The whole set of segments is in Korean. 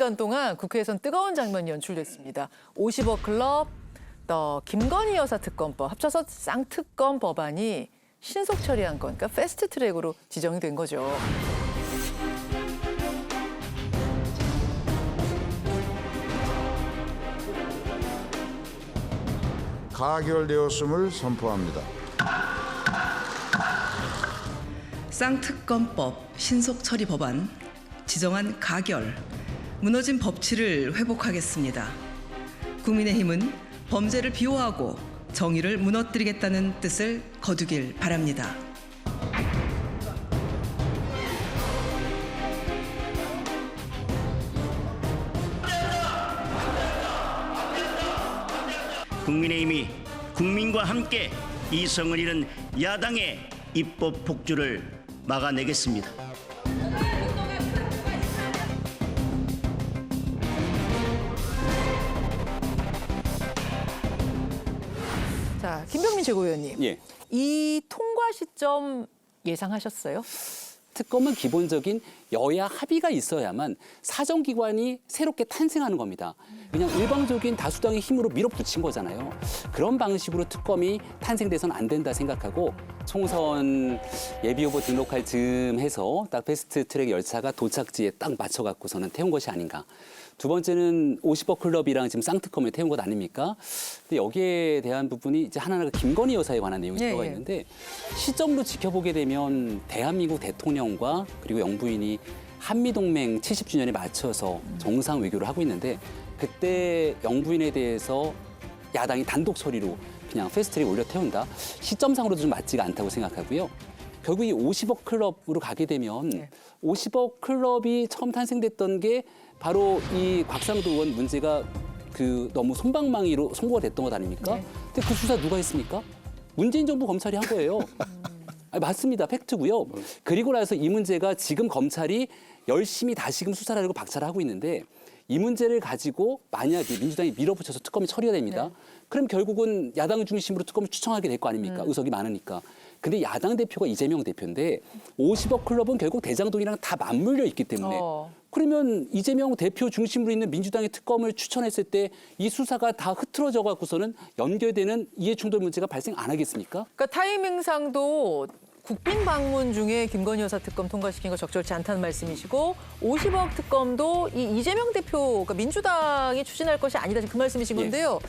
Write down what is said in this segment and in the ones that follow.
기간 동안 국회에선 뜨거운 장면이 연출됐습니다. 50억 클럽, 또 김건희 여사 특검법 합쳐서 쌍특검 법안이 신속 처리한 건, 그러니까 패스트 트랙으로 지정이 된 거죠. 가결되었음을 선포합니다. 쌍특검법 신속 처리 법안 지정안 가결, 무너진 법치를 회복하겠습니다. 국민의힘은 범죄를 비호하고 정의를 무너뜨리겠다는 뜻을 거두길 바랍니다. 국민의힘이 국민과 함께 이성을 잃은 야당의 입법 폭주를 막아내겠습니다. 자, 김병민 최고위원님. 예. 이 통과 시점 예상하셨어요? 특검은 기본적인 여야 합의가 있어야만 사정기관이 새롭게 탄생하는 겁니다. 그냥 일방적인 다수당의 힘으로 밀어붙인 거잖아요. 그런 방식으로 특검이 탄생돼서는 안 된다 생각하고 총선 예비후보 등록할 즈음 해서 딱 패스트 트랙 열차가 도착지에 딱 맞춰갖고서는 태운 것이 아닌가. 두 번째는 50억 클럽이랑 지금 쌍특검에 태운 것 아닙니까? 근데 여기에 대한 부분이 이제 하나가 김건희 여사에 관한 내용이 들어가 있는데 시점으로 지켜보게 되면 대한민국 대통령과 그리고 영부인이 한미동맹 70주년에 맞춰서 정상 외교를 하고 있는데 그때 영부인에 대해서 야당이 단독 처리로 그냥 패스트트랙 올려 태운다. 시점상으로도 좀 맞지가 않다고 생각하고요. 결국 이 50억 클럽으로 가게 되면 50억 클럽이 처음 탄생됐던 게 바로 이 곽상도 의원 문제가 그 너무 솜방망이로 선고가 됐던 것 아닙니까? 근데 그 수사 누가 했습니까? 문재인 정부 검찰이 한 거예요. 아니, 맞습니다. 팩트고요. 그리고 나서 이 문제가 지금 검찰이 열심히 다시금 수사를 하려고 박차를 하고 있는데 이 문제를 가지고 만약에 민주당이 밀어붙여서 특검이 처리가 됩니다. 그럼 결국은 야당 중심으로 특검을 추천하게 될 거 아닙니까? 의석이 많으니까. 근데 야당 대표가 이재명 대표인데 50억 클럽은 결국 대장동이랑 다 맞물려 있기 때문에 그러면 이재명 대표 중심으로 있는 민주당의 특검을 추천했을 때 이 수사가 다 흐트러져 갖고서는 연결되는 이해충돌 문제가 발생 안 하겠습니까? 그러니까 타이밍상도 국빈 방문 중에 김건희 여사 특검 통과시킨 거 적절치 않다는 말씀이시고 50억 특검도 이 이재명 대표, 그러니까 민주당이 추진할 것이 아니다 그 말씀이신 건데요.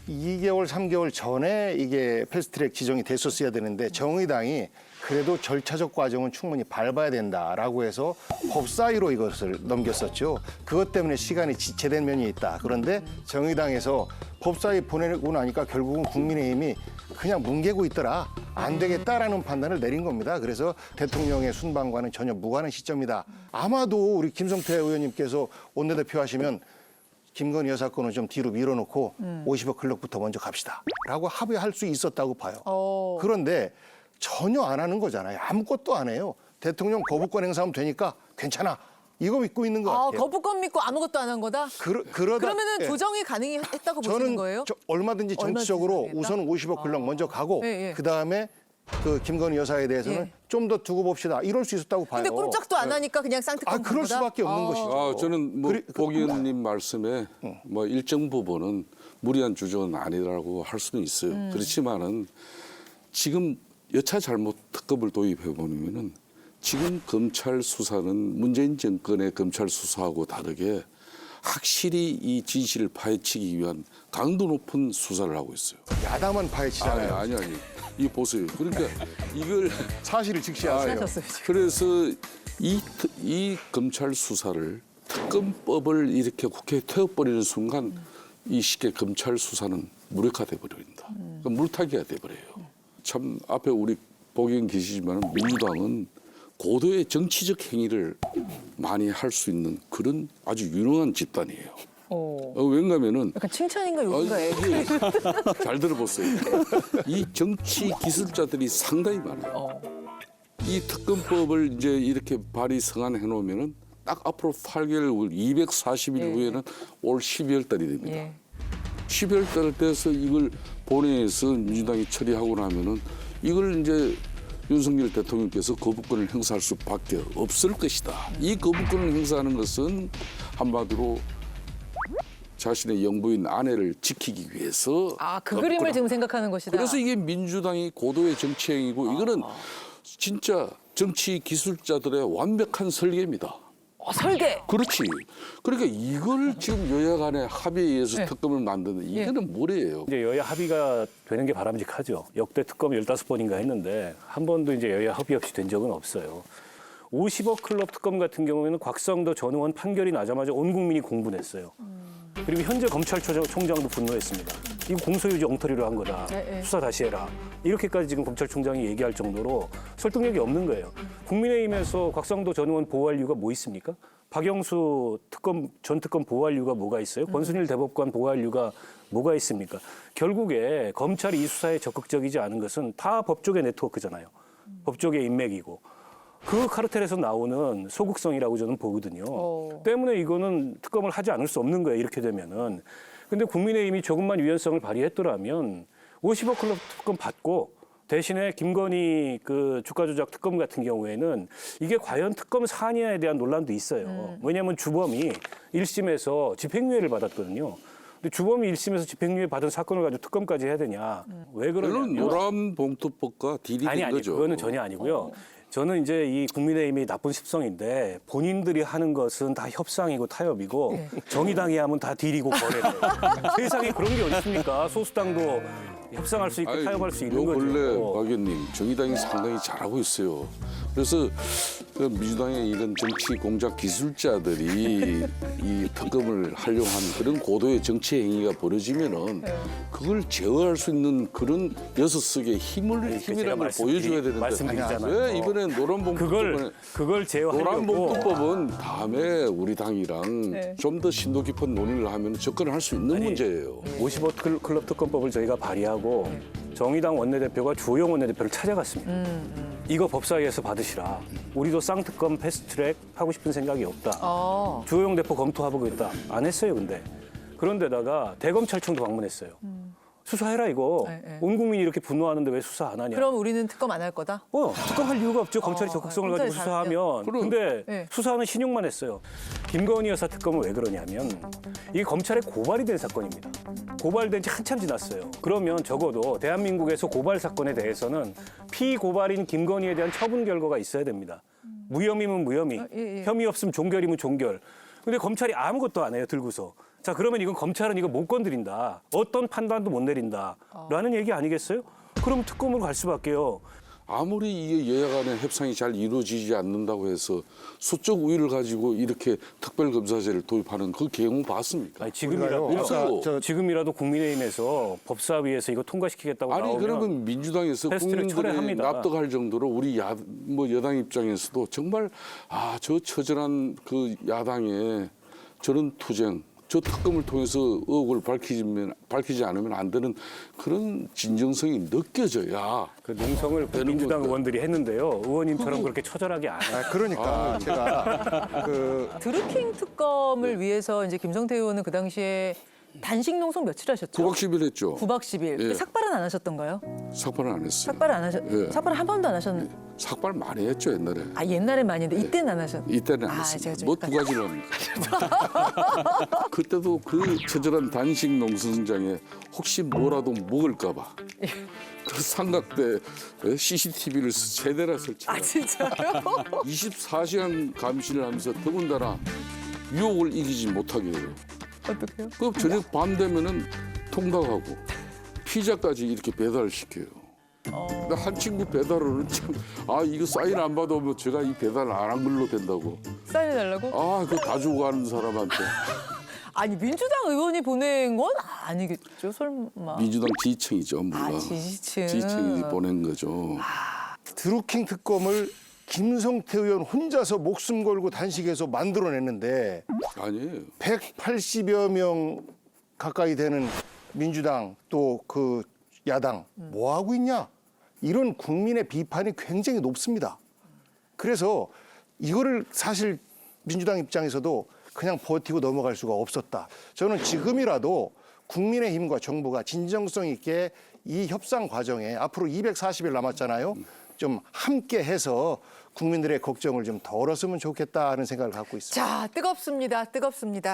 2개월, 3개월 전에 이게 패스트트랙 지정이 됐었어야 되는데 정의당이 그래도 절차적 과정은 충분히 밟아야 된다라고 해서 법사위로 이것을 넘겼었죠. 그것 때문에 시간이 지체된 면이 있다. 그런데 정의당에서 법사위 보내고 나니까 결국은 국민의힘이 그냥 뭉개고 있더라. 안 되겠다라는 판단을 내린 겁니다. 그래서 대통령의 순방과는 전혀 무관한 시점이다. 아마도 우리 김성태 의원님께서 원내대표 하시면 김건희 여사 건은 좀 뒤로 밀어놓고 50억 클럽부터 먼저 갑시다 라고 합의할 수 있었다고 봐요. 그런데 전혀 안 하는 거잖아요. 아무것도 안 해요. 대통령 거부권 행사하면 되니까 괜찮아. 이거 믿고 있는 것 같아요. 거부권 믿고 아무것도 안 한 거다? 그러면은 예. 조정이 가능했다고 보시는 거예요? 얼마든지 정치적으로 가능했다? 우선 50억 클럽 먼저 가고 예. 그다음에 그 김건희 여사에 대해서는 좀 더 두고 봅시다. 이럴 수 있었다고 봐요. 근데 꼼짝도 안 하니까 그냥 쌍특검 그럴 거다? 수밖에 없는 것이죠. 저는 뭐 복 의원님 말씀에 뭐 일정 부분은 무리한 주장은 아니라고 할 수는 있어요. 그렇지만은 지금 여차 잘못 특검을 도입해 보면은 지금 검찰 수사는 문재인 정권의 검찰 수사하고 다르게 확실히 이 진실을 파헤치기 위한 강도 높은 수사를 하고 있어요. 야당만 파헤치잖아요. 아니. 이거 보세요. 그러니까 이걸 사실을 직시하세요. 그래서 이 검찰 수사를 특검법을 이렇게 국회에 태워버리는 순간 이 시기에 검찰 수사는 무력화돼 버린다. 그러니까 물타기가 돼 버려요. 참 앞에 우리 보기엔 계시지만 민주당은 고도의 정치적 행위를 많이 할 수 있는 그런 아주 유능한 집단이에요. 왜냐하면은 약간 칭찬인가 욕인가 잘 들어보세요. 이 정치 기술자들이 상당히 많아요. 이 특검법을 이제 이렇게 발의 성안해 놓으면은 딱 앞으로 8개월 후 240일 후에는 올 12월 달이 됩니다. 12월 달 돼서 이걸 본회의에서 민주당이 처리하고 나면은 이걸 이제 윤석열 대통령께서 거부권을 행사할 수밖에 없을 것이다. 이 거부권을 행사하는 것은 한마디로 자신의 영부인 아내를 지키기 위해서 아, 그 그림을 지금 생각하는 것이다. 그래서 이게 민주당이 고도의 정치행위고 이거는 진짜 정치 기술자들의 완벽한 설계입니다. 설계. 그렇지. 그러니까 이걸 지금 여야 간의 합의에 의해서 네. 특검을 만드는 이거는 뭐래요? 이제 여야 합의가 되는 게 바람직하죠. 역대 특검 15번인가 했는데 한 번도 이제 여야 합의 없이 된 적은 없어요. 50억 클럽 특검 같은 경우에는 곽성도 전 의원 판결이 나자마자 온 국민이 공분했어요. 그리고 현재 검찰총장도 분노했습니다. 이거 공소유지 엉터리로 한 거다. 네. 수사 다시 해라. 이렇게까지 지금 검찰총장이 얘기할 정도로 설득력이 없는 거예요. 국민의힘에서 곽성도 전 의원 보호할 이유가 뭐 있습니까? 박영수 전 특검 보호할 이유가 뭐가 있어요? 권순일 대법관 보호할 이유가 뭐가 있습니까? 결국에 검찰이 이 수사에 적극적이지 않은 것은 다 법조계 네트워크잖아요. 법조계 인맥이고. 그 카르텔에서 나오는 소극성이라고 저는 보거든요. 때문에 이거는 특검을 하지 않을 수 없는 거예요. 이렇게 되면은. 근데 국민의힘이 조금만 유연성을 발휘했더라면 50억 클럽 특검 받고 대신에 김건희 그 주가 조작 특검 같은 경우에는 이게 과연 특검 사안이냐에 대한 논란도 있어요. 왜냐하면 주범이 1심에서 집행유예를 받았거든요. 근데 주범이 1심에서 집행유예 받은 사건을 가지고 특검까지 해야 되냐? 왜 물론 그러냐면 노란봉투법과 딜이 된 아니 거죠. 그거는 전혀 아니고요. 저는 이제 이 국민의힘이 나쁜 습성인데 본인들이 하는 것은 다 협상이고 타협이고 정의당이 하면 다 딜이고 거래래요. 세상에 그런 게 어디 있습니까? 소수당도 협상할 수 있고 아니, 타협할 수 있는 요 거죠. 근래 박 의원님 정의당이 상당히 잘하고 있어요. 그래서 그 민주당의 이런 정치 공작 기술자들이 이 특검을 하려고 하는 그런 고도의 정치 행위가 벌어지면은 그걸 제어할 수 있는 그런 6석의 힘이라는 걸 보여줘야 되는데 말씀드리잖아요. 왜 이번에 그걸 제어하려고 노란봉투법은 다음에 우리 당이랑 좀 더 심도 깊은 논의를 하면 접근할 수 있는 문제예요. 50억 클럽 특검법을 저희가 발의하고 정의당 원내대표가 주호영 원내대표를 찾아갔습니다. 이거 법사위에서 받으시라. 우리도 쌍특검 패스트트랙 하고 싶은 생각이 없다. 주호영 대표 검토하고 있다. 안 했어요, 근데. 그런데다가 대검찰청도 방문했어요. 수사해라 이거. 온 국민이 이렇게 분노하는데 왜 수사 안 하냐. 그럼 우리는 특검 안 할 거다? 특검할 이유가 없죠. 검찰이 적극성을 가지고 검찰이 수사하면. 근데 네. 수사하는 신용만 했어요. 김건희 여사 특검은 왜 그러냐면 이게 검찰에 고발이 된 사건입니다. 고발된 지 한참 지났어요. 그러면 적어도 대한민국에서 고발 사건에 대해서는 피고발인 김건희에 대한 처분 결과가 있어야 됩니다. 무혐의면 무혐의, 혐의 없으면 종결이면 종결. 근데 검찰이 아무것도 안 해요, 들고서. 자, 그러면 이건 검찰은 이거 못 건드린다. 어떤 판단도 못 내린다. 라는 얘기 아니겠어요? 그럼 특검으로 갈 수밖에요. 아무리 이게 여야 간의 협상이 잘 이루어지지 않는다고 해서 수적 우위를 가지고 이렇게 특별검사제를 도입하는 그 경우 봤습니까? 아니, 지금이라도 없어요. 지금이라도 국민의힘에서 법사위에서 이거 통과시키겠다고 아니 나오면 그러면 민주당에서 패스트트랙 국민들이 철회합니다. 납득할 정도로 우리 여당 입장에서도 정말 저 처절한 그 야당의 저런 투쟁, 저 특검을 통해서 의혹을 밝히지 않으면 안 되는 그런 진정성이 느껴져야 그 농성을 민주당 의원들이 했는데요. 의원님처럼 그렇게 처절하게 안 해요. 그러니까 제가 드루킹 특검을 위해서 이제 김성태 의원은 그 당시에 단식 농성 며칠 하셨죠? 9박 10일 했죠. 9박 10일. 근데 삭발은 안 하셨던가요? 삭발은 안 했어요. 삭발은 안 하셨. 예. 삭발은 한 번도 안 하셨는. 삭발 많이 했죠 옛날에. 아, 옛날엔 많이 했는데 이때는 안 하셨. 이때는 안 했습니다. 뭐 두 가지를 합니까? 그때도 그 처절한 단식 농성장에 혹시 뭐라도 먹을까 봐. 그 삼각대 CCTV를 세 대나 설치해요. 아, 진짜요? 24시간 감시를 하면서 더군다나 유혹을 이기지 못하게 해요. 어떡해요? 그 저녁 밤 되면은 통닭하고 피자까지 이렇게 배달을 시켜요. 근데 한 친구 배달원은 참, 이거 사인 안 받아오면 제가 이 배달 안 한 걸로 된다고. 사인해달라고? 그거 다 주고 가는 사람한테. 아니, 민주당 의원이 보낸 건 아니겠죠, 설마. 민주당 지휘층이죠, 뭐가. 지지층. 지휘층이 보낸 거죠. 드루킹 특검을 김성태 의원 혼자서 목숨 걸고 단식해서 만들어냈는데 아니에요. 180여 명 가까이 되는 민주당 또 그 야당 뭐 하고 있냐? 이런 국민의 비판이 굉장히 높습니다. 그래서 이거를 사실 민주당 입장에서도 그냥 버티고 넘어갈 수가 없었다. 저는 지금이라도 국민의힘과 정부가 진정성 있게 이 협상 과정에 앞으로 240일 남았잖아요. 좀 함께 해서 국민들의 걱정을 좀 덜었으면 좋겠다는 생각을 갖고 있습니다. 자, 뜨겁습니다. 뜨겁습니다.